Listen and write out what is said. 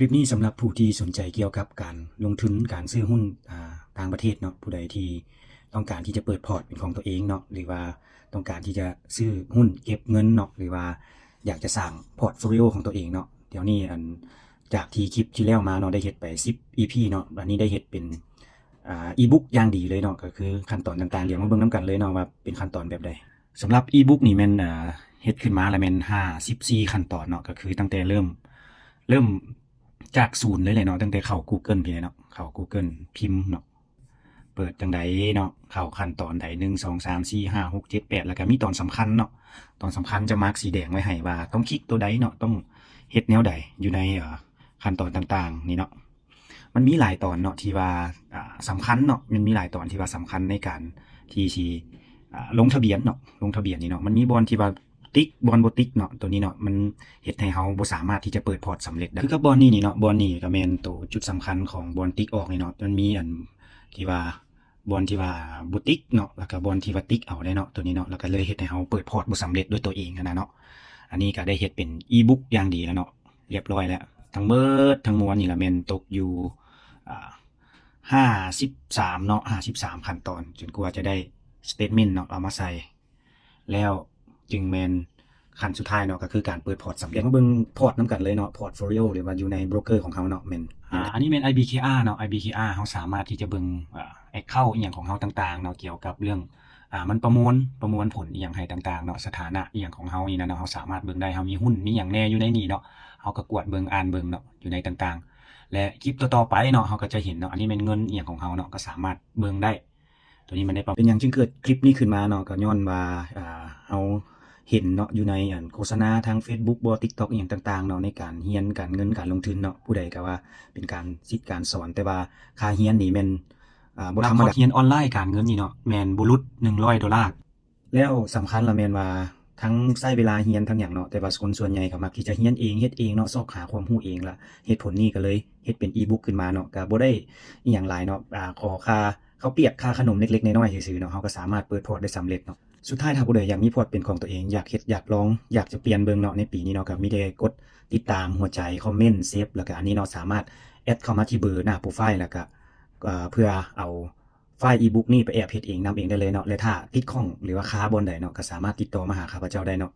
คลิปนี้สำหรับผู้ที่สนใจเกี่ยวกับการลงทุนการซื้อหุ้นต่างประเทศเนาะผู้ใดที่ต้องการที่จะเปิดพอร์ตเป็นของตัวเองเนาะหรือว่าต้องการที่จะซื้อหุ้นเก็บเงินเนาะหรือว่าอยากจะสร้างพอร์ตโฟลิโอของตัวเองเนาะเดี๋ยวนี้จากที่คลิปที่แล้วมาเนาะได้เฮ็ดไป10 EP เนาะอันนี้ได้เฮ็ดเป็นอีบุ๊กอย่างดีเลยเนาะก็คือขั้นตอนต่างๆเดี๋ยวมาเบิ่งนํกันเลยเนาะว่าเป็นขั้นตอนแบบใดสำหรับอีบุ๊กนี่แม่นเฮ็ดขึ้นมาแล้วแม่น54ขั้นตอนเนาะก็คือตั้งแต่เริ่มจากศูนย์เลยเนาะตั้งแต่เข้า Google พี่เนาะเข้า Google พิมพ์เนาะเปิดจังไดเนาะเข้าขั้นตอนใด1 2 3 4 5 6 7 8แล้วก็มีตอนสำคัญเนาะตอนสำคัญจะมาร์กสีแดงไว้ให้ว่าต้องคลิกตัวใดเนาะต้องเฮ็ดแนวใดอยู่ในขั้นตอนต่างๆนี่เนาะมันมีหลายตอนเนาะที่ว่าสำคัญเนาะมันมีหลายตอนที่ว่าสำคัญในการที่ลงทะเบียนเนาะลงทะเบียนนี่เนาะมันมีบอนที่ว่าติ๊กบอนบ่ติ๊กเนาะตัวนี้เนาะมันเฮ็ดให้เฮาบ่สามารถที่จะเปิดพอร์ตสำเร็จได้คือกับบอนนี่เนาะบอนนี่ก็แม่นตัวจุดสำคัญของบอนติ๊กออกนี่เนาะมันมีที่ว่าบอนที่ว่าบ่ติ๊กเนาะแล้วก็บอนที่ว่าติ๊กเอาได้เนาะตัวนี้เนาะแล้วก็เลยเฮ็ดให้เฮาเปิดพอร์ตบ่สำเร็จด้วยตัวเองนะเนาะอันนี้ก็ได้เฮ็ดเป็นอีบุ๊กอย่างดีแล้วเนาะเรียบร้อยแล้วทั้งเบิดทั้งมวลนี่ล่ะแม่นตกอยู่53เนาะ53ขั้นตอนจนกว่าจะได้สเตตเมนต์เนาะเอามาใส่แล้วจึงแม่นขั้นสุดท้ายเนาะก็คือการเปิดพอร์ตสำเร็จมาเบิ่งพอร์ตนํกันเลยเนาะพอร์ตโฟลิโอหรือว่าอยู่ในโบรกเกอร์ของเฮาเนาะแม่นอันนี้แม่น IBKR เนาะ IBKR เฮาสามารถที่จะเบิ่งaccount อีหยังของเฮาต่างๆเนาะเกี่ยวกับเรื่องมันประมวลผลอีหยังให้ต่างๆเนาะสถานะอีหยังของเฮานี่นะเนาะเฮาสามารถเบิ่งได้เฮามีหุ้นมีหยังแน่อยู่ในนี้เนาะเฮาก็กวดเบิ่งอ่านเบิ่งเนาะอยู่ในต่างๆและคลิปต่อๆไปเนาะเฮาก็จะเห็นเนาะอันนี้แม่นเงินอีหยังของเฮาเนาะก็สามารถเบิ่งได้ตัวนี้มันได้เป็นหยังจึงเกิดคลิปนี้ขึ้นมาเนาะก็ย้อนว่าเฮาเห็นเนาะอยู่ในโฆษณาทาง Facebook บ่ TikTok อีหยังต่างๆเนาะในการเรียนการเงินการลงทุนเนาะผู้ใดก็ว่าเป็นการสิทธิ์การสอนแต่ว่าค่าเรียนนี่แม่นบ่ธรรมดาเรียนออนไลน์การเงินนี่เนาะแม่นบ่หลุด$100แล้วสำคัญละแม่นว่าทั้งใช้เวลาเรียนทั้งหยังเนาะแต่ว่าคนส่วนใหญ่ก็มักที่จะเรียนเองเฮ็ดเองเนาะซอกหาความรู้เองล่ะเหตุผลนี้ก็เลยเฮ็ดเป็นอีบุ๊กขึ้นมาเนาะก็บ่ได้อิหยังหลายเนาะขอค่าข้าวเปียกค่าขนมเล็กๆน้อยๆซื่อๆเนาะเฮาก็สามารถเปิดพอร์ตได้สำเร็จเนาะสุดท้ายถ้าผู้ใดอยากมีพอร์ตเป็นของตัวเองอยากเฮ็ดอยากลองอยากจะเปลี่ยนเบิ่งเนาะในปีนี้เนาะก็มีแต่กดติดตามหัวใจคอมเมนต์เซฟแล้วก็อันนี้เนาะสามารถแอดเข้ามาที่เบอร์หน้าโปรไฟล์แล้วก็เพื่อเอาไฟล์อีบุ๊กนี่ไปแอบเฮ็ดเองนำเองได้เลยเนาะและถ้าติดข้องหรือว่าค้าบนใดเนาะก็สามารถติดต่อมาหาข้าพเจ้าได้เนาะ